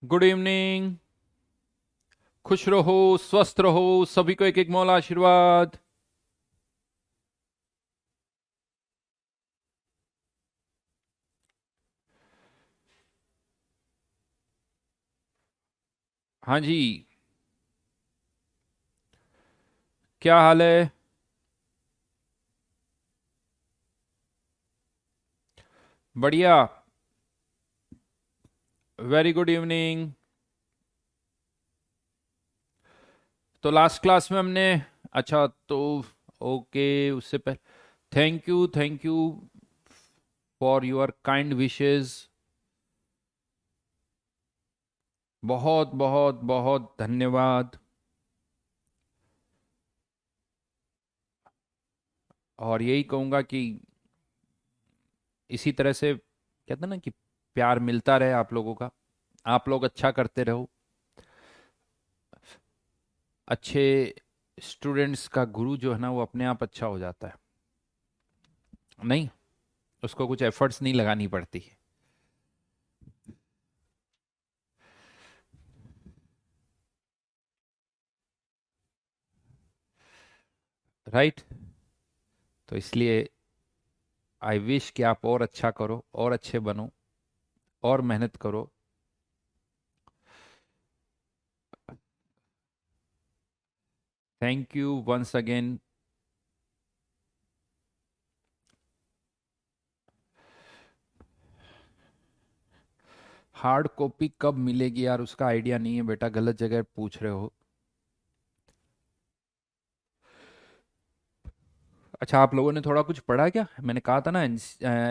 Good evening. खुश रहो, स्वस्थ रहो, सभी को एक एक मौला आशीर्वाद। हाँ जी। क्या हाल है? बढ़िया। Very good evening. तो लास्ट क्लास में हमने, अच्छा तो ओके, उससे पहले thank you for your kind wishes. बहुत बहुत बहुत धन्यवाद। और यही कहूँगा कि इसी तरह से कहते हैं ना कि प्यार मिलता रहे आप लोगों का। आप लोग अच्छा करते रहो। अच्छे स्टूडेंट्स का गुरु जो है ना वो अपने आप अच्छा हो जाता है। नहीं, उसको कुछ एफर्ट्स नहीं लगानी पड़ती। राइट। तो इसलिए आई विश कि आप और अच्छा करो और अच्छे बनो और मेहनत करो। Thank you once again. Hard copy कब मिलेगी यार, उसका आइडिया नहीं है बेटा, गलत जगह पूछ रहे हो। अच्छा, आप लोगों ने थोड़ा कुछ पढ़ा क्या? मैंने कहा था ना,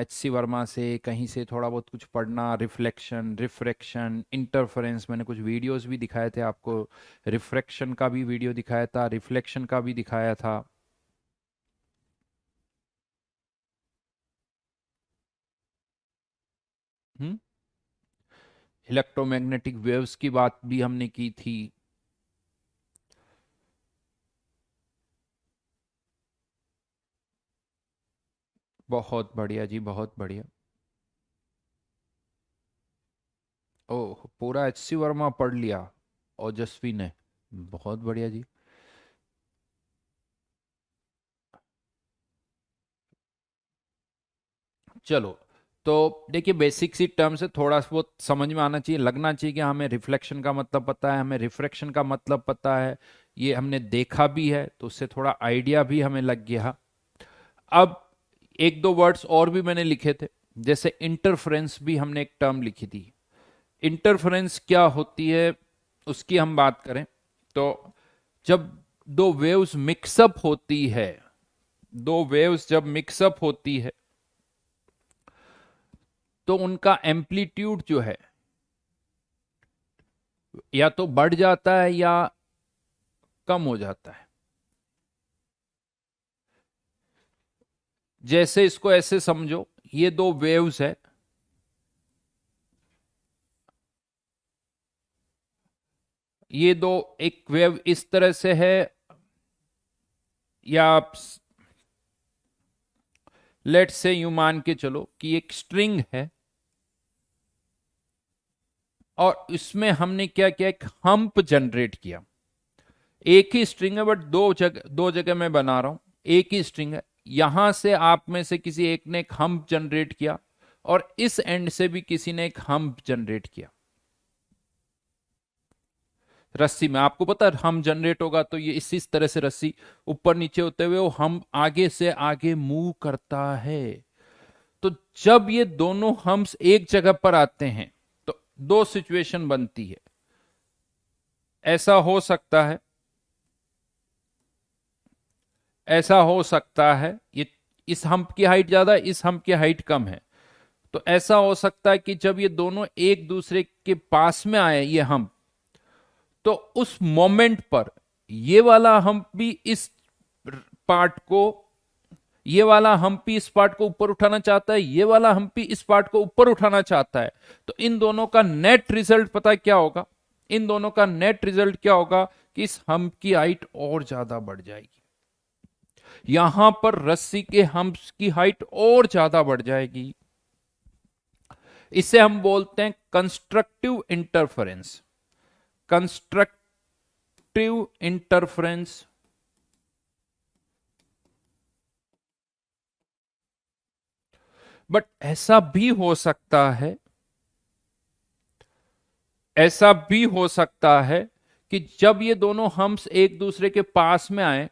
H.C. वर्मा से कहीं से थोड़ा बहुत कुछ पढ़ना। रिफ्लेक्शन, रिफ्रैक्शन, इंटरफेरेंस, मैंने कुछ वीडियोस भी दिखाए थे आपको। रिफ्रैक्शन का भी वीडियो दिखाया था, रिफ्लेक्शन का भी दिखाया था। हम्म। इलेक्ट्रोमैग्नेटिक वेव्स की बात भी हमने की थी। बहुत बढ़िया जी, बहुत बढ़िया। ओह, पूरा H.C. वर्मा पढ़ लिया ओजस्वी ने। बहुत बढ़िया जी। चलो, तो देखिए, बेसिक सी टर्म से थोड़ा बहुत समझ में आना चाहिए, लगना चाहिए कि हमें रिफ्लेक्शन का मतलब पता है, हमें रिफ्रैक्शन का मतलब पता है। ये हमने देखा भी है तो उससे थोड़ा आइडिया भी हमें लग गया। अब एक दो वर्ड्स और भी मैंने लिखे थे। जैसे इंटरफेरेंस भी हमने एक टर्म लिखी थी। इंटरफेरेंस क्या होती है उसकी हम बात करें तो, जब दो वेव्स मिक्सअप होती है, दो वेव्स जब मिक्सअप होती है तो उनका एम्पलीट्यूड जो है या तो बढ़ जाता है या कम हो जाता है। जैसे इसको ऐसे समझो, ये दो वेव्स है। ये दो, एक वेव इस तरह से है, या आप लेट से यू मान के चलो कि एक स्ट्रिंग है और इसमें हमने क्या किया, एक हम्प जनरेट किया। एक ही स्ट्रिंग है बट दो जगह मैं बना रहा हूं। एक ही स्ट्रिंग है, यहां से आप में से किसी एक ने एक हम्प जनरेट किया और इस एंड से भी किसी ने एक हम्प जनरेट किया। रस्सी में आपको पता है हम जनरेट होगा तो ये इस तरह से रस्सी ऊपर नीचे होते हुए वो हम आगे से आगे मूव करता है। तो जब ये दोनों हम्स एक जगह पर आते हैं तो दो सिचुएशन बनती है। ऐसा हो सकता है, ऐसा हो सकता है ये, इस हम्प की हाइट ज्यादा है, इस हम्प की हाइट कम है। तो ऐसा हो सकता है कि जब ये दोनों एक दूसरे के पास में आए ये हम्प, तो उस मोमेंट पर ये वाला हम्प भी इस पार्ट को, ये वाला हम्पी इस पार्ट को ऊपर उठाना चाहता है, ये वाला हम्पी इस पार्ट को ऊपर उठाना चाहता है। तो इन दोनों का नेट रिजल्ट पता है क्या होगा? इन दोनों का नेट रिजल्ट क्या होगा कि इस हम्प की हाइट और ज्यादा बढ़ जाएगी, यहां पर रस्सी के हम्प्स की हाइट और ज्यादा बढ़ जाएगी। इसे हम बोलते हैं constructive interference. Constructive interference. But ऐसा भी हो सकता है, ऐसा भी हो सकता है कि जब ये दोनों हम्प्स एक दूसरे के पास में आए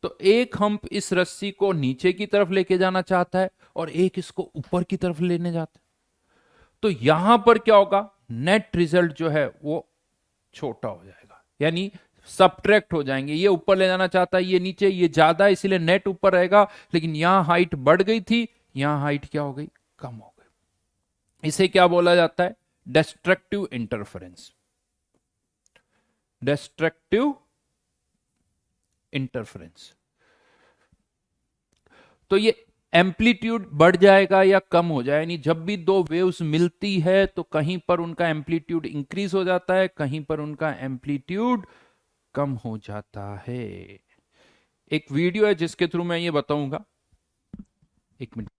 तो एक हम्प इस रस्सी को नीचे की तरफ लेके जाना चाहता है और एक इसको ऊपर की तरफ लेने जाता है। तो यहां पर क्या होगा, नेट रिजल्ट जो है वो छोटा हो जाएगा, यानी सबट्रैक्ट हो जाएंगे। ये ऊपर ले जाना चाहता है, ये नीचे, ये ज्यादा, इसीलिए नेट ऊपर रहेगा, लेकिन यहां हाइट बढ़ गई थी, यहां हाइट क्या हो गई, कम हो गई। इसे क्या बोला जाता है, डिस्ट्रक्टिव इंटरफेरेंस। Destructive interference. तो ये एम्पलीट्यूड बढ़ जाएगा या कम हो जाए, यानी जब भी दो वेव्स मिलती है तो कहीं पर उनका एम्पलीट्यूड इंक्रीज हो जाता है, कहीं पर उनका एम्पलीट्यूड कम हो जाता है। एक वीडियो है जिसके थ्रू मैं ये बताऊंगा, एक मिनट।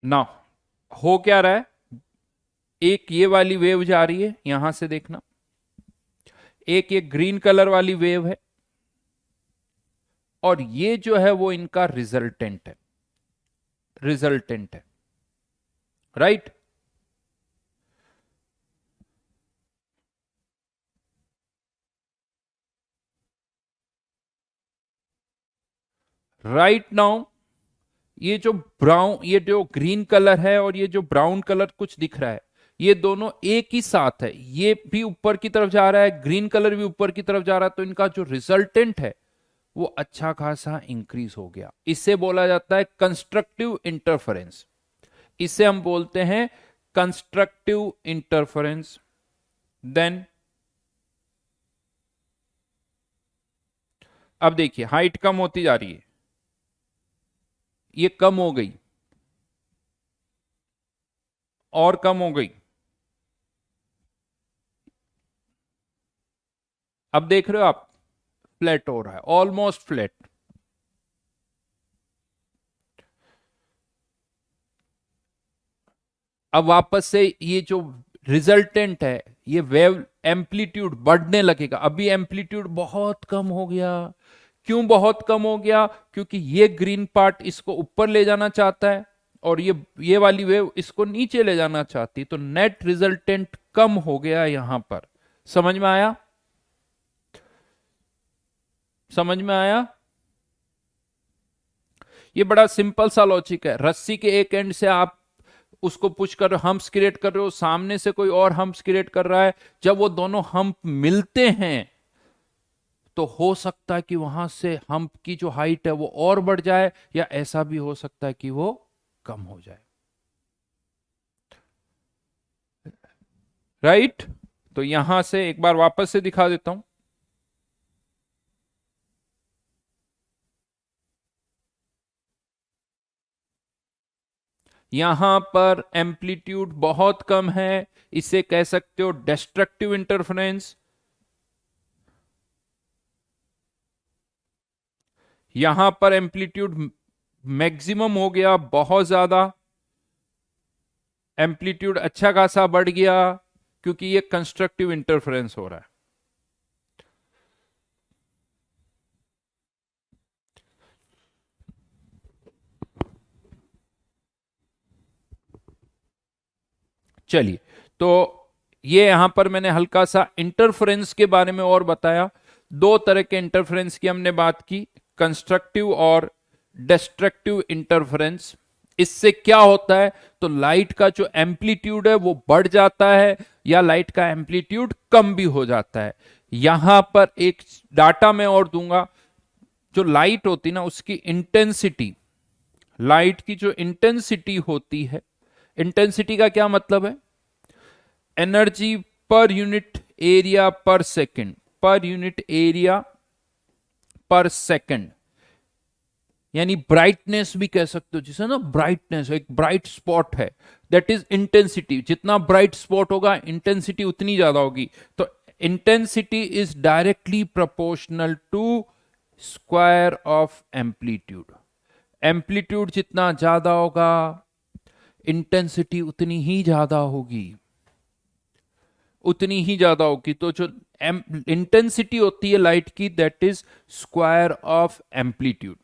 ना, हो क्या रहा है, एक ये वाली वेव जा रही है, यहां से देखना, एक ये ग्रीन कलर वाली वेव है, और ये जो है वो इनका रिजल्टेंट है, रिजल्टेंट है, राइट। राइट नाउ ये जो ब्राउन, ये जो ग्रीन कलर है और ये जो ब्राउन कलर कुछ दिख रहा है, ये दोनों एक ही साथ है, ये भी ऊपर की तरफ जा रहा है, ग्रीन कलर भी ऊपर की तरफ जा रहा है, तो इनका जो रिजल्टेंट है वो अच्छा खासा इंक्रीज हो गया। इसे बोला जाता है कंस्ट्रक्टिव इंटरफेरेंस। इसे हम बोलते हैं कंस्ट्रक्टिव इंटरफेरेंस। देन अब देखिए हाइट कम होती जा रही है, ये कम हो गई और कम हो गई। अब देख रहे हो आप, फ्लैट हो रहा है, ऑलमोस्ट फ्लैट। अब वापस से ये जो रिजल्टेंट है, ये वेव एम्पलीट्यूड बढ़ने लगेगा। अभी एम्पलीट्यूड बहुत कम हो गया। क्यों बहुत कम हो गया, क्योंकि ये ग्रीन पार्ट इसको ऊपर ले जाना चाहता है और ये वाली वेव इसको नीचे ले जाना चाहती है, तो नेट रिजल्टेंट कम हो गया यहां पर। समझ में आया, समझ में आया। ये बड़ा सिंपल सा लॉजिक है। रस्सी के एक एंड से आप उसको पुश कर रहे हो, हम्प्स क्रिएट कर रहे हो, सामने से कोई और हम्प्स क्रिएट कर रहा है, जब वो दोनों हम्प मिलते हैं तो हो सकता है कि वहां से हम्प की जो हाइट है वो और बढ़ जाए, या ऐसा भी हो सकता है कि वो कम हो जाए, राइट। तो यहां से एक बार वापस से दिखा देता हूं। यहां पर एम्पलीट्यूड बहुत कम है, इसे कह सकते हो डिस्ट्रक्टिव इंटरफेरेंस। यहां पर एम्पलीट्यूड मैक्सिमम हो गया, बहुत ज्यादा एम्पलीट्यूड अच्छा खासा बढ़ गया, क्योंकि ये कंस्ट्रक्टिव इंटरफेरेंस हो रहा है। चलिए, तो ये यहां पर मैंने हल्का सा इंटरफेरेंस के बारे में और बताया। दो तरह के इंटरफेरेंस की हमने बात की, कंस्ट्रक्टिव और डिस्ट्रक्टिव इंटरफेरेंस। इससे क्या होता है, तो लाइट का जो एम्पलीट्यूड है वो बढ़ जाता है या लाइट का एम्पलीट्यूड कम भी हो जाता है। यहां पर एक डाटा मैं और दूंगा, जो लाइट होती ना उसकी इंटेंसिटी, लाइट की जो इंटेंसिटी होती है, इंटेंसिटी का क्या मतलब है, energy per unit area per second, per unit area per second, यानी ब्राइटनेस भी कह सकते हो, जिसे ना ब्राइटनेस, एक ब्राइट स्पॉट है, दैट इज इंटेंसिटी। जितना ब्राइट स्पॉट होगा इंटेंसिटी उतनी ज्यादा होगी। तो intensity is directly proportional to square of amplitude. Amplitude जितना ज्यादा होगा इंटेंसिटी उतनी ही ज्यादा होगी, उतनी ही ज्यादा होगी। तो जो इंटेंसिटी होती है लाइट की, that is square of amplitude.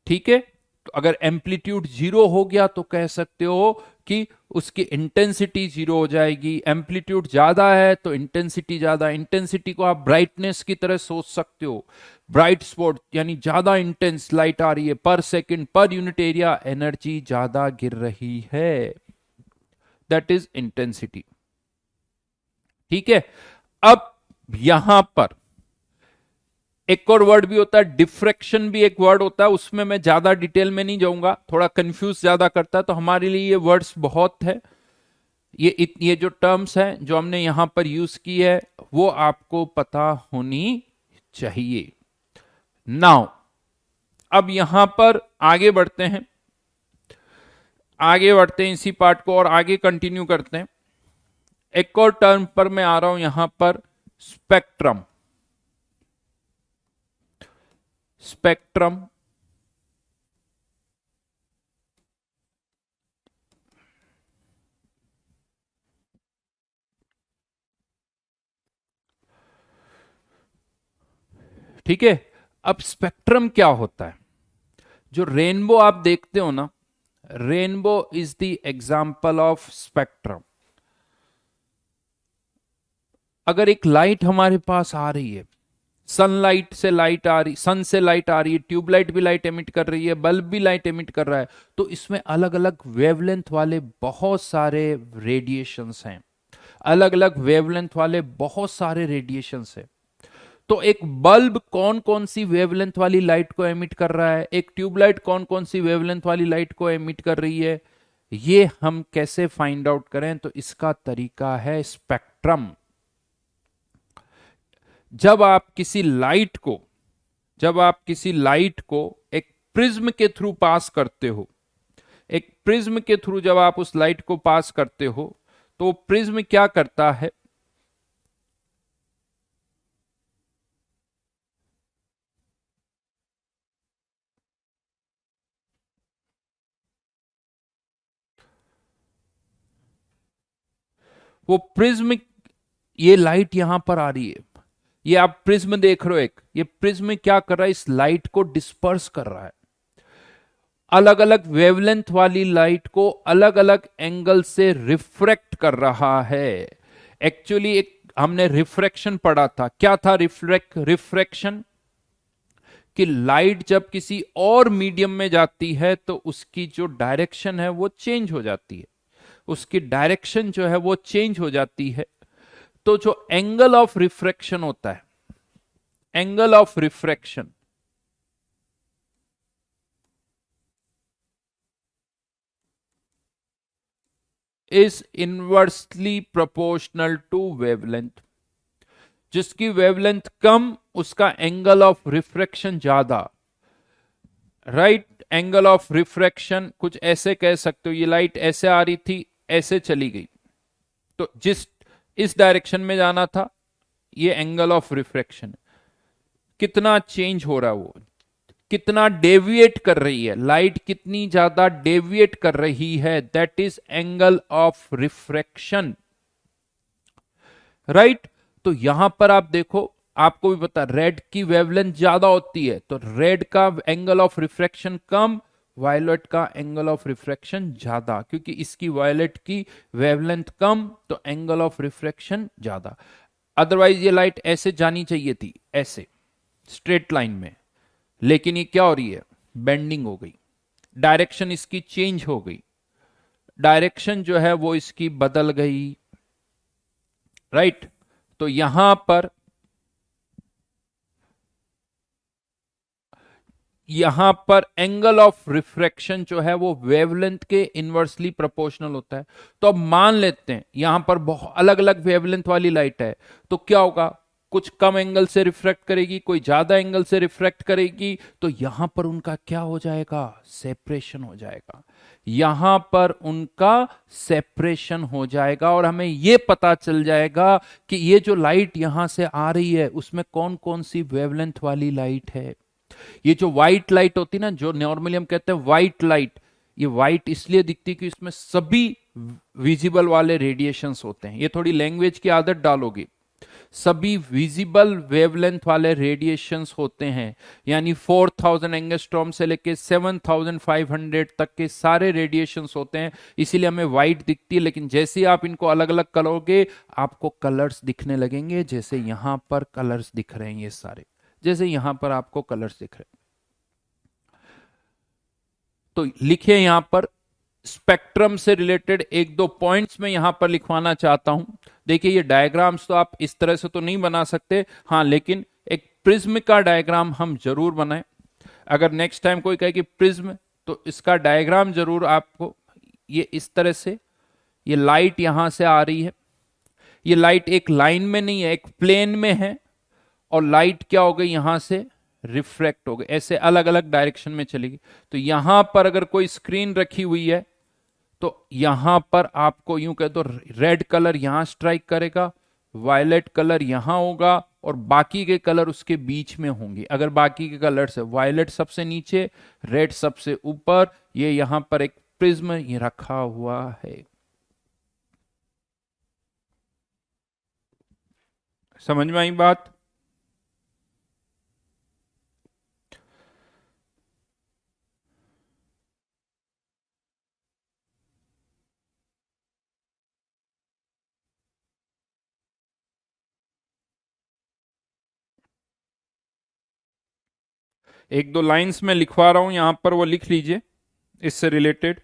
ठीक है, तो अगर एम्पलीट्यूड जीरो हो गया तो कह सकते हो कि उसकी इंटेंसिटी जीरो हो जाएगी। एम्पलीट्यूड ज्यादा है तो इंटेंसिटी ज्यादा। इंटेंसिटी को आप ब्राइटनेस की तरह सोच सकते हो, ब्राइट स्पॉट यानी ज्यादा इंटेंस लाइट आ रही है पर second, per unit area energy ज्यादा गिर रही है, दैट इज इंटेंसिटी। ठीक है, अब यहां पर एक और वर्ड भी होता है, डिफ्रैक्शन भी एक वर्ड होता है, उसमें मैं ज्यादा डिटेल में नहीं जाऊंगा, थोड़ा कंफ्यूज ज्यादा करता है, तो हमारे लिए ये वर्ड्स बहुत है। ये जो टर्म्स हैं जो हमने यहां पर यूज की है वो आपको पता होनी चाहिए। नाउ अब यहां पर आगे बढ़ते हैं, आगे बढ़ते हैं, इसी पार्ट को और आगे कंटिन्यू करते हैं। एक और टर्म पर मैं आ रहा हूं यहां पर, स्पेक्ट्रम। स्पेक्ट्रम ठीक है, अब स्पेक्ट्रम क्या होता है, जो रेनबो आप देखते हो ना, rainbow is the example of spectrum. अगर एक लाइट हमारे पास आ रही है, सनलाइट से लाइट आ रही, सन से लाइट आ रही है, ट्यूबलाइट भी लाइट एमिट कर रही है, बल्ब भी लाइट एमिट कर रहा है, तो इसमें अलग अलग वेवलेंथ वाले बहुत सारे रेडिएशंस हैं, अलग अलग वेवलेंथ वाले बहुत सारे रेडिएशंस हैं। तो एक बल्ब कौन कौन सी वेवलेंथ वाली लाइट को एमिट कर रहा है, एक ट्यूबलाइट कौन कौन सी वेवलेंथ वाली लाइट को एमिट कर रही है, ये हम कैसे फाइंड आउट करें, तो इसका तरीका है स्पेक्ट्रम। जब आप किसी लाइट को, जब आप किसी लाइट को एक प्रिज्म के थ्रू पास करते हो, एक प्रिज्म के थ्रू जब आप उस लाइट को पास करते हो, तो प्रिज्म क्या करता है, वो प्रिज्म, ये लाइट यहां पर आ रही है, ये आप प्रिज्म देख रहे हो, एक ये प्रिज्म क्या कर रहा है, इस लाइट को डिस्पर्स कर रहा है, अलग अलग वेवलेंथ वाली लाइट को अलग अलग एंगल से रिफ्रैक्ट कर रहा है। एक्चुअली एक हमने रिफ्रैक्शन पढ़ा था, क्या था रिफ्रैक्शन, कि लाइट जब किसी और मीडियम में जाती है तो उसकी जो डायरेक्शन है वो चेंज हो जाती है, उसकी डायरेक्शन जो है वो चेंज हो जाती है। तो जो एंगल ऑफ रिफ्रैक्शन होता है, angle of refraction is inversely proportional to wavelength. जिसकी वेवलेंथ कम उसका एंगल ऑफ रिफ्रैक्शन ज्यादा, राइट। एंगल ऑफ रिफ्रैक्शन कुछ ऐसे कह सकते हो, ये लाइट ऐसे आ रही थी, ऐसे चली गई, तो जिस इस डायरेक्शन में जाना था, ये एंगल ऑफ रिफ्रैक्शन। कितना चेंज हो रहा है वो, कितना डेविएट कर रही है लाइट, कितनी ज्यादा डेविएट कर रही है, that is angle of refraction, right. तो यहां पर आप देखो, आपको भी पता रेड की वेवलेंथ ज्यादा होती है तो रेड का एंगल ऑफ रिफ्रैक्शन कम, वायलेट का एंगल ऑफ रिफ्रैक्शन ज्यादा, क्योंकि इसकी वायलेट की वेवलेंथ कम तो एंगल ऑफ रिफ्रैक्शन ज्यादा। अदरवाइज ये लाइट ऐसे जानी चाहिए थी, ऐसे स्ट्रेट लाइन में, लेकिन ये क्या हो रही है, बेंडिंग हो गई, डायरेक्शन इसकी चेंज हो गई, डायरेक्शन जो है वो इसकी बदल गई, राइट। तो यहां पर एंगल ऑफ रिफ्रैक्शन जो है वो वेवलेंथ के इनवर्सली प्रोपोर्शनल होता है। तो अब मान लेते हैं यहां पर बहुत अलग अलग वेवलेंथ वाली लाइट है, तो क्या होगा, कुछ कम एंगल से रिफ्रैक्ट करेगी, कोई ज्यादा एंगल से रिफ्रैक्ट करेगी, तो यहां पर उनका क्या हो जाएगा, सेपरेशन हो जाएगा, यहां पर उनका सेपरेशन हो जाएगा। और हमें यह पता चल जाएगा कि ये जो लाइट यहां से आ रही है उसमें कौन कौन सी वेवलेंथ वाली लाइट है। ये जो व्हाइट लाइट होती है ना, जो नॉर्मली हम कहते हैं व्हाइट लाइट, ये व्हाइट इसलिए दिखती है कि इसमें सभी विजिबल वाले रेडिएशंस होते हैं। ये थोड़ी लैंग्वेज की आदत डालोगे, सभी विजिबल वेवलेंथ वाले रेडिएशंस होते हैं, यानी 4000 एंगस्ट्रॉम से लेके 7500 तक के सारे रेडिएशंस होते हैं, इसीलिए हमें व्हाइट दिखती है। लेकिन जैसे ही आप इनको अलग अलग करोगे आपको कलर्स दिखने लगेंगे, जैसे यहां पर कलर्स दिख रहे हैं, ये सारे जैसे यहां पर आपको कलर्स दिख रहे हैं। तो लिखिए यहां पर स्पेक्ट्रम से रिलेटेड एक दो पॉइंट्स में यहां पर लिखवाना चाहता हूं। देखिए ये डायग्राम्स तो आप इस तरह से तो नहीं बना सकते, हाँ, लेकिन एक प्रिज्म का डायग्राम हम जरूर बनाएं। अगर नेक्स्ट टाइम कोई कहे कि प्रिज्म, तो इसका डायग्राम जरूर आपको, ये इस तरह से, ये लाइट यहां से आ रही है, ये लाइट एक लाइन में नहीं है, एक प्लेन में है, और लाइट क्या हो गई, यहां से रिफ्रैक्ट हो गई, ऐसे अलग अलग डायरेक्शन में चलेगी। तो यहां पर अगर कोई स्क्रीन रखी हुई है तो यहां पर आपको यूं कह दो, रेड कलर यहां स्ट्राइक करेगा, वायलेट कलर यहां होगा, और बाकी के कलर उसके बीच में होंगे। अगर बाकी के कलर से वायलेट सबसे नीचे, रेड सबसे ऊपर, ये यहां पर एक प्रिज्म ये रखा हुआ है। समझ में आई बात। एक दो लाइंस में लिखवा रहा हूं यहां पर, वो लिख लीजिए इससे रिलेटेड।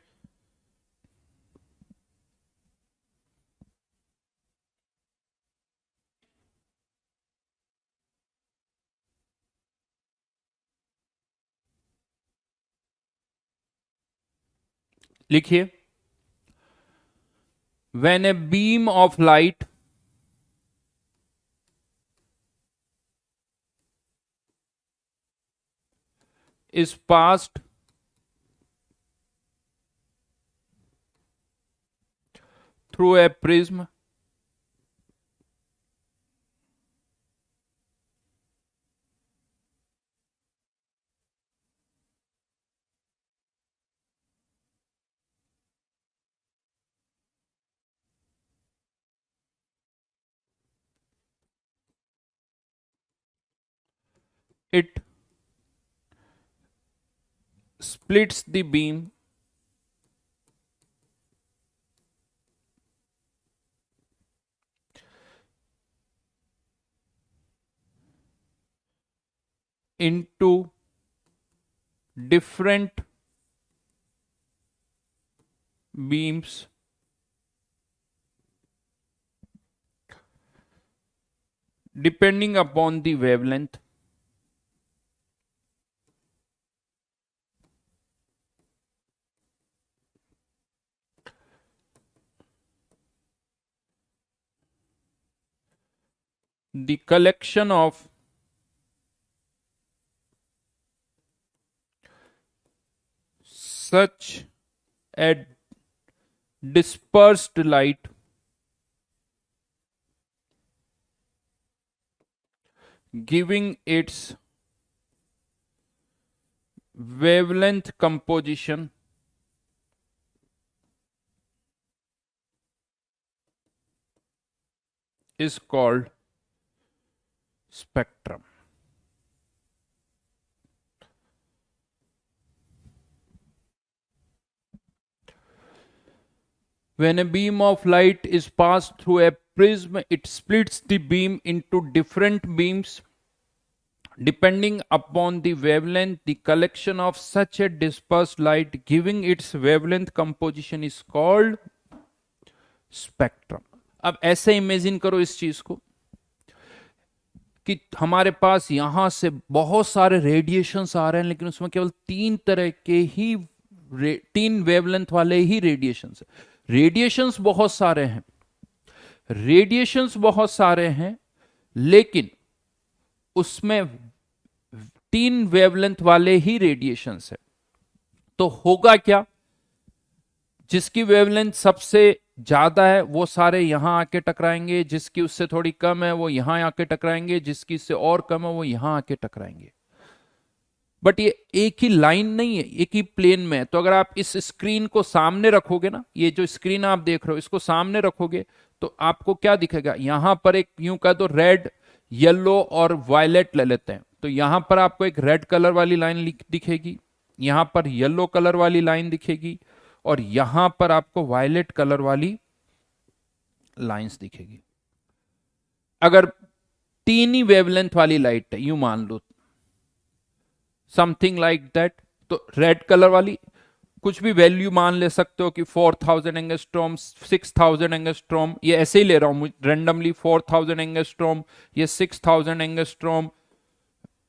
लिखिए, when a beam of light is passed through a prism, it splits the beam into different beams depending upon the wavelength. The collection of such a dispersed light giving its wavelength composition is called spectrum. When a beam of light is passed through a prism, it splits the beam into different beams depending upon the wavelength. The collection of such a dispersed light giving its wavelength composition is called spectrum. अब ऐसे imagine करो इस चीज को कि हमारे पास यहां से बहुत सारे रेडिएशंस आ रहे हैं, लेकिन उसमें केवल तीन तरह के ही तीन वेवलेंथ वाले ही रेडिएशंस। रेडिएशंस बहुत सारे हैं, रेडिएशंस बहुत सारे हैं, लेकिन उसमें तीन वेवलेंथ वाले ही रेडिएशंस है। तो होगा क्या, जिसकी वेवलेंथ सबसे ज्यादा है वो सारे यहां आके टकराएंगे, जिसकी उससे थोड़ी कम है वो यहां आके टकराएंगे, जिसकी इससे और कम है वो यहां आके टकराएंगे। बट ये एक ही लाइन नहीं है, एक ही प्लेन में है। तो अगर आप इस स्क्रीन को सामने रखोगे ना, ये जो स्क्रीन आप देख रहे हो इसको सामने रखोगे तो आपको क्या दिखेगा, यहां पर एक यूं कह दो रेड, येलो और वायलेट ले लेते हैं, तो यहां पर आपको एक रेड कलर वाली लाइन दिखेगी, यहां पर येलो कलर वाली लाइन दिखेगी और यहां पर आपको वायलेट कलर वाली लाइंस दिखेगी। अगर तीन ही वेवलेंथ वाली लाइट है यूं मान लो, समथिंग लाइक दैट, तो रेड कलर वाली कुछ भी वैल्यू मान ले सकते हो कि 4000 एंगस्ट्रॉम, 6000 एंगस्ट्रॉम, ये ऐसे ही ले रहा हूं रेंडमली, 4000 एंगस्ट्रॉम, ये 6000 एंगस्ट्रॉम,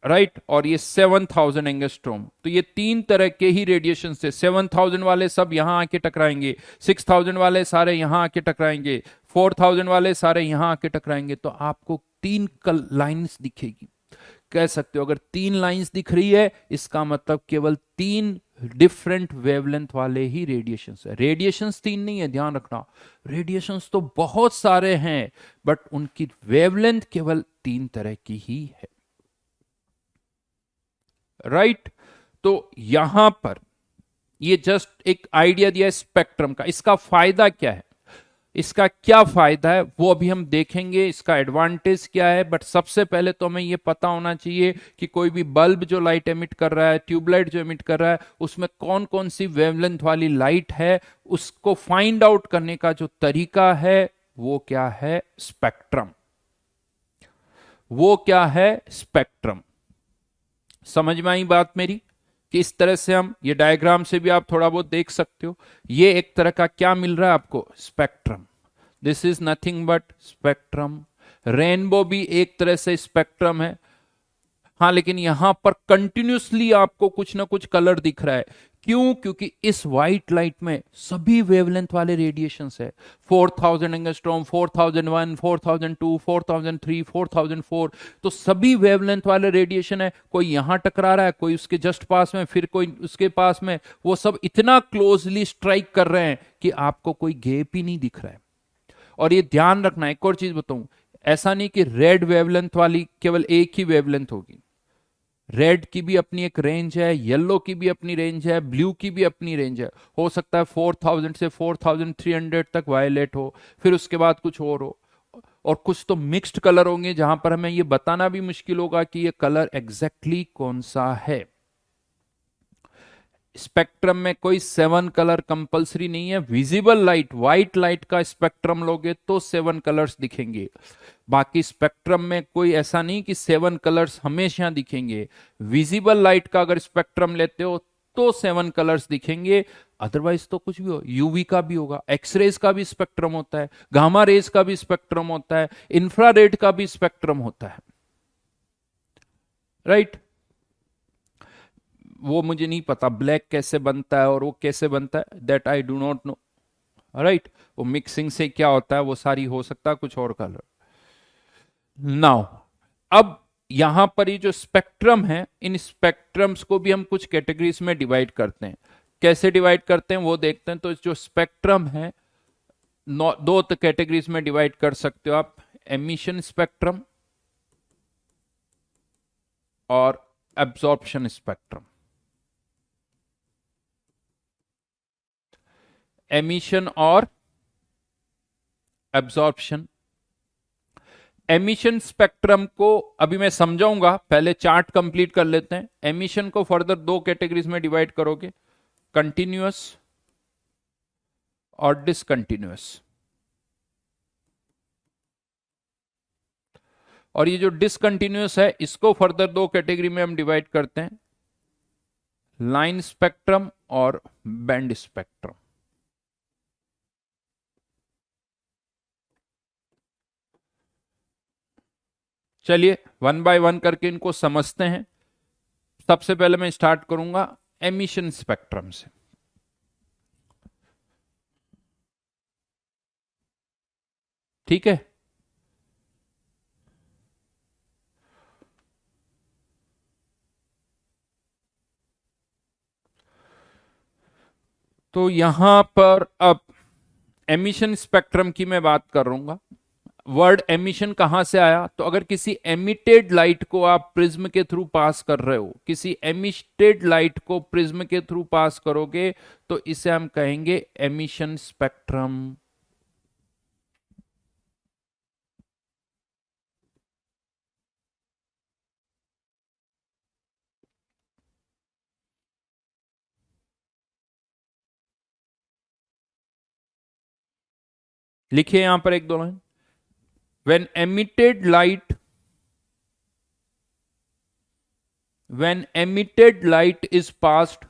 राइट, और ये 7000 एंगस्ट्रॉम। तो ये तीन तरह के ही रेडिएशन से 7000 वाले सब यहां आके टकराएंगे, 6000 वाले सारे यहां आके टकराएंगे, 4000 वाले सारे यहां आके टकराएंगे। तो आपको तीन लाइंस दिखेगी। कह सकते हो अगर तीन लाइंस दिख रही है इसका मतलब केवल तीन डिफरेंट वेवलेंथ वाले ही रेडिएशंस है। रेडिएशंस तीन नहीं है, ध्यान रखना, रेडिएशंस तो बहुत सारे हैं बट उनकी वेवलेंथ केवल तीन तरह की ही है, राइट। तो यहां पर ये जस्ट एक आइडिया दिया है स्पेक्ट्रम का। इसका फायदा क्या है, इसका क्या फायदा है वो अभी हम देखेंगे, इसका एडवांटेज क्या है। बट सबसे पहले तो हमें ये पता होना चाहिए कि कोई भी बल्ब जो लाइट एमिट कर रहा है, ट्यूबलाइट जो एमिट कर रहा है, उसमें कौन कौन सी वेवलेंथ वाली लाइट है, उसको फाइंड आउट करने का जो तरीका है वो क्या है, स्पेक्ट्रम। वो क्या है, स्पेक्ट्रम। समझ में आई बात मेरी कि इस तरह से हम, ये डायग्राम से भी आप थोड़ा बहुत देख सकते हो, ये एक तरह का क्या मिल रहा है आपको, spectrum. This is nothing but spectrum. Rainbow भी एक तरह से स्पेक्ट्रम है, हाँ, लेकिन यहां पर कंटिन्यूसली आपको कुछ ना कुछ कलर दिख रहा है। क्यों, क्योंकि इस व्हाइट लाइट में सभी वेवलेंथ वाले रेडिएशंस है। 4000 एंगस्ट्रॉम, 4001, 4002, 4003, 4004, तो सभी वेवलेंथ वाले रेडिएशन है। कोई यहां टकरा रहा है, कोई उसके जस्ट पास में, फिर कोई उसके पास में, वो सब इतना क्लोजली स्ट्राइक कर रहे हैं कि आपको कोई गैप ही नहीं दिख रहा है। और ये ध्यान रखना, एक और चीज बताऊं, ऐसा नहीं कि रेड वेवलेंथ वाली केवल एक ही वेवलेंथ होगी। रेड की भी अपनी एक रेंज है, येलो की भी अपनी रेंज है, ब्लू की भी अपनी रेंज है। हो सकता है 4000 से 4300 तक वायलेट हो, फिर उसके बाद कुछ और हो, और कुछ तो मिक्स्ड कलर होंगे जहां पर हमें ये बताना भी मुश्किल होगा कि ये कलर एग्जैक्टली कौन सा है। स्पेक्ट्रम में कोई 7 कलर कंपलसरी नहीं है। विजिबल लाइट, व्हाइट लाइट का स्पेक्ट्रम लोगे तो 7 कलर्स दिखेंगे। बाकी स्पेक्ट्रम में कोई ऐसा नहीं कि 7 कलर्स हमेशा दिखेंगे। विजिबल लाइट का अगर स्पेक्ट्रम लेते हो तो 7 कलर्स दिखेंगे, अदरवाइज तो कुछ भी हो। यूवी का भी होगा, एक्सरेज का भी स्पेक्ट्रम होता है, गामा रेज का भी स्पेक्ट्रम होता है, इंफ्रारेड का भी स्पेक्ट्रम होता है, राइट। वो मुझे नहीं पता ब्लैक कैसे बनता है और वो कैसे बनता है, that I do not know, right. वो मिक्सिंग से क्या होता है वो सारी हो सकता है कुछ और कलर। नाउ अब यहां पर ये जो स्पेक्ट्रम है, इन स्पेक्ट्रम्स को भी हम कुछ कैटेगरीज में डिवाइड करते हैं। कैसे डिवाइड करते हैं वो देखते हैं। तो जो स्पेक्ट्रम है दो कैटेगरीज में डिवाइड कर सकते हो आप, एमिशन स्पेक्ट्रम और एब्जॉर्प्शन स्पेक्ट्रम। एमिशन और एब्जॉर्प्शन। एमिशन स्पेक्ट्रम को अभी मैं समझाऊंगा, पहले चार्ट कंप्लीट कर लेते हैं। एमिशन को फर्दर दो कैटेगरीज में डिवाइड करोगे, कंटिन्यूअस और डिसकंटिन्यूअस। और ये जो डिसकंटिन्यूअस है इसको फर्दर दो कैटेगरी में हम डिवाइड करते हैं, लाइन स्पेक्ट्रम और बैंड स्पेक्ट्रम। चलिए वन बाय वन करके इनको समझते हैं। सबसे पहले मैं स्टार्ट करूंगा एमिशन स्पेक्ट्रम से। ठीक है, तो यहां पर अब एमिशन स्पेक्ट्रम की मैं बात करूंगा। वर्ड एमिशन कहां से आया? तो अगर किसी एमिटेड लाइट को आप प्रिज्म के थ्रू पास कर रहे हो, किसी एमिटेड लाइट को प्रिज्म के थ्रू पास करोगे तो इसे हम कहेंगे एमिशन स्पेक्ट्रम। लिखिए यहां पर एक दो line. when emitted light when emitted light is passed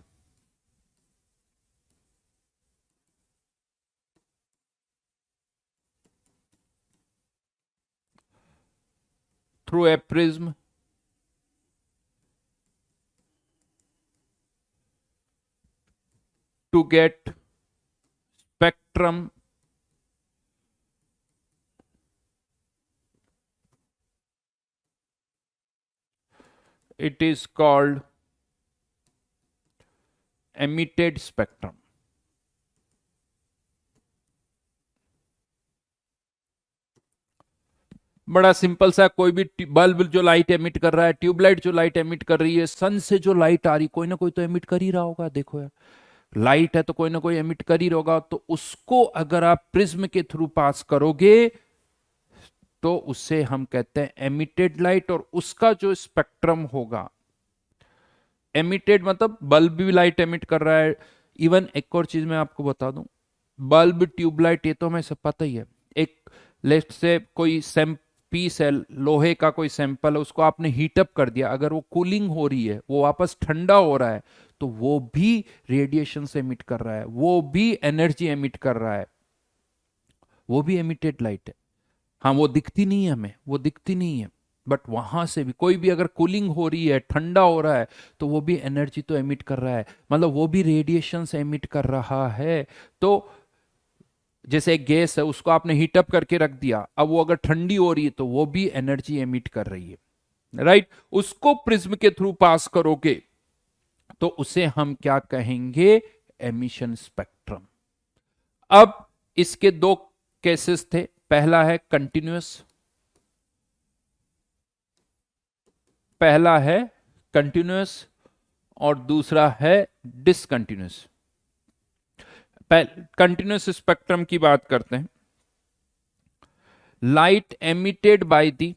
through a prism to get spectrum, it is called emitted spectrum। बड़ा सिंपल सा, कोई भी बल्ब जो लाइट एमिट कर रहा है, ट्यूबलाइट जो लाइट एमिट कर रही है, सन से जो लाइट आ रही, कोई ना कोई तो एमिट कर ही रहा होगा। देखो यार, लाइट है तो कोई ना कोई एमिट कर ही होगा। तो उसको अगर आप प्रिज्म के थ्रू पास करोगे तो उससे हम कहते हैं एमिटेड लाइट, और उसका जो स्पेक्ट्रम होगा, एमिटेड मतलब बल्ब भी लाइट एमिट कर रहा है। इवन एक और चीज मैं आपको बता दूं, बल्ब ट्यूबलाइट ये तो हमें सब पता ही है। एक लेफ्ट से कोई पीस है लोहे का, कोई सैंपल है, उसको आपने हीटअप कर दिया, अगर वो कूलिंग हो रही है, वो वापस ठंडा हो रहा है, तो वो भी रेडिएशन से एमिट कर रहा है, वो भी एनर्जी एमिट कर रहा है, वो भी एमिटेड लाइट है। हाँ, वो दिखती नहीं है हमें, वो दिखती नहीं है, बट वहां से भी कोई भी अगर कूलिंग हो रही है, ठंडा हो रहा है, तो वो भी एनर्जी तो एमिट कर रहा है, मतलब वो भी रेडिएशन से एमिट कर रहा है। तो जैसे एक गैस है, उसको आपने हीटअप करके रख दिया, अब वो अगर ठंडी हो रही है तो वो भी एनर्जी एमिट कर रही है, राइट। उसको प्रिज्म के थ्रू पास करोगे तो उसे हम क्या कहेंगे? Emission spectrum. अब इसके दो केसेस थे, पहला है कंटिन्यूअस, पहला है कंटिन्यूअस और दूसरा है डिसकंटिन्यूअस। कंटिन्यूअस स्पेक्ट्रम की बात करते हैं। Light emitted by the,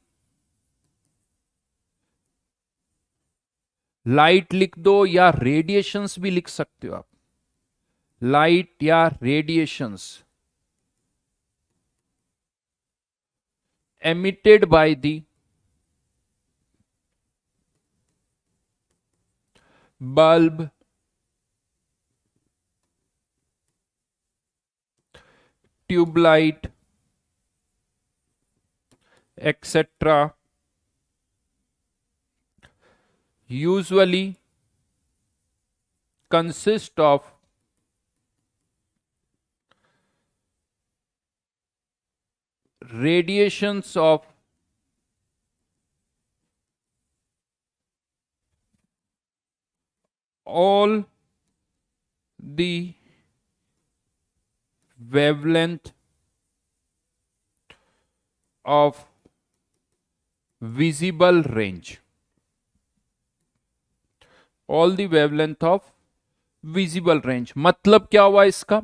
light लिख दो या रेडिएशंस भी लिख सकते हो आप, लाइट या radiations emitted by the bulb, tube light, etc. usually consist of radiations of all the wavelength of visible range, all the wavelength of visible range. मतलब क्या हुआ इसका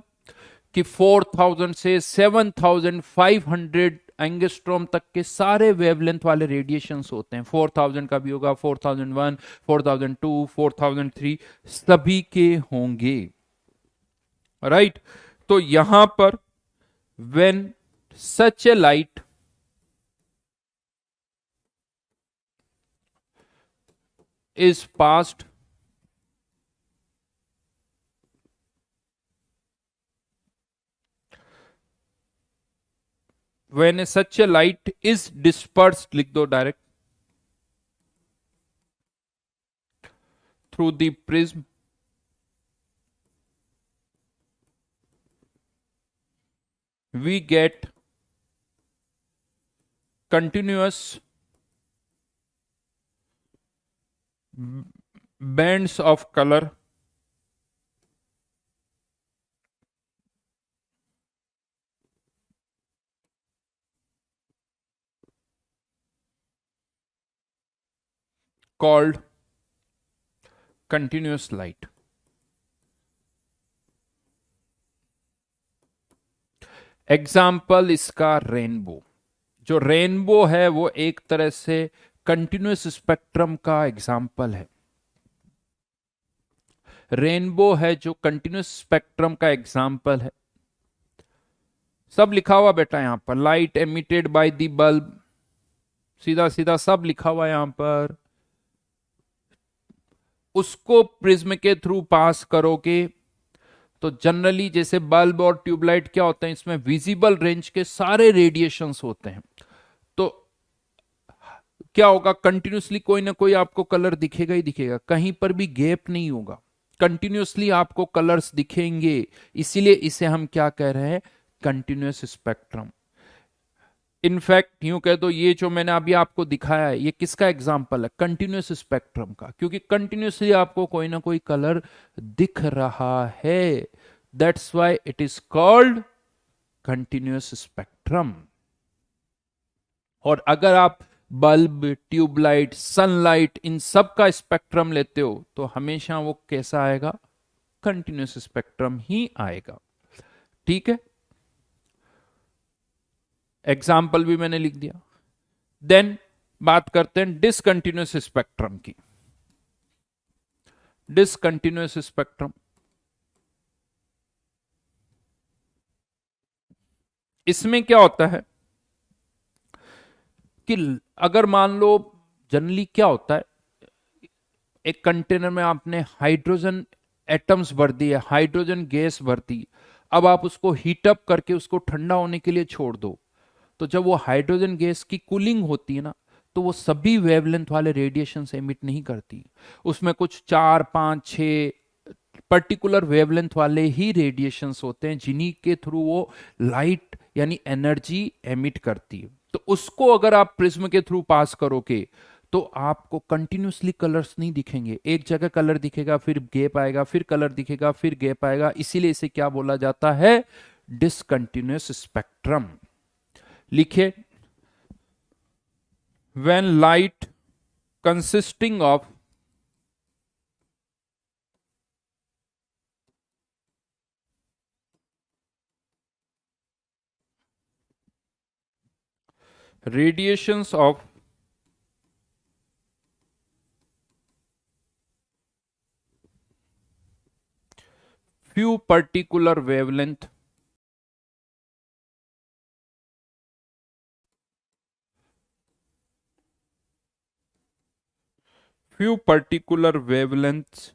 कि 4000 से 7500 एंगस्ट्रॉम तक के सारे वेवलेंथ वाले रेडिएशंस होते हैं। 4000 का भी होगा, 4001, 4002, 4003 सभी के होंगे, राइट। तो यहां पर when such a light is passed when such a light is dispersed, लिख दो direct, through the prism, we get continuous bands of color called continuous light. Example इसका रेनबो। जो रेनबो है वो एक तरह से कंटिन्यूस स्पेक्ट्रम का एग्जाम्पल है। रेनबो है जो कंटिन्यूस स्पेक्ट्रम का एग्जाम्पल है। सब लिखा हुआ बेटा यहां पर, light emitted by the bulb, सीधा सीधा सब लिखा हुआ यहां पर। उसको प्रिज्म के थ्रू पास करोगे तो जनरली जैसे बल्ब और ट्यूबलाइट क्या होते हैं, इसमें विजिबल रेंज के सारे रेडिएशंस होते हैं। तो क्या होगा, कंटिन्यूसली कोई ना कोई आपको कलर दिखेगा ही दिखेगा, कहीं पर भी गैप नहीं होगा, कंटिन्यूसली आपको कलर्स दिखेंगे। इसीलिए इसे हम क्या कह रहे हैं, कंटिन्यूस स्पेक्ट्रम। इनफैक्ट यूं कह दो, ये जो मैंने अभी आपको दिखाया है ये किसका एग्जाम्पल है, कंटिन्यूस स्पेक्ट्रम का, क्योंकि कंटिन्यूसली आपको कोई ना कोई कलर दिख रहा है। That's why it is called continuous spectrum. और अगर आप बल्ब, ट्यूबलाइट, सनलाइट, इन सब का स्पेक्ट्रम लेते हो तो हमेशा वो कैसा आएगा, कंटिन्यूस स्पेक्ट्रम ही आएगा। ठीक है, एग्जाम्पल भी मैंने लिख दिया। देन बात करते हैं डिसकंटिन्यूस स्पेक्ट्रम की। डिसकंटिन्यूस स्पेक्ट्रम, इसमें क्या होता है कि अगर मान लो, जनरली क्या होता है, एक कंटेनर में आपने हाइड्रोजन एटम्स भर दिए, हाइड्रोजन गैस भर दी, अब आप उसको हीटअप करके उसको ठंडा होने के लिए छोड़ दो, तो जब वो हाइड्रोजन गैस की कूलिंग होती है ना, तो वो सभी वेवलेंथ वाले रेडिएशन से एमिट नहीं करती। उसमें कुछ 4, 5, 6 पर्टिकुलर वेवलेंथ वाले ही रेडिएशंस होते हैं जिन्हीं के थ्रू वो लाइट यानी एनर्जी एमिट करती है। तो उसको अगर आप प्रिज्म के थ्रू पास करोगे तो आपको कंटिन्यूसली कलर्स नहीं दिखेंगे, एक जगह कलर दिखेगा, फिर गैप आएगा, फिर कलर दिखेगा, फिर गैप आएगा। इसीलिए इसे क्या बोला जाता है, डिसकंटिन्यूस स्पेक्ट्रम। लिखे, when light consisting of radiations of few particular wavelength few particular wavelengths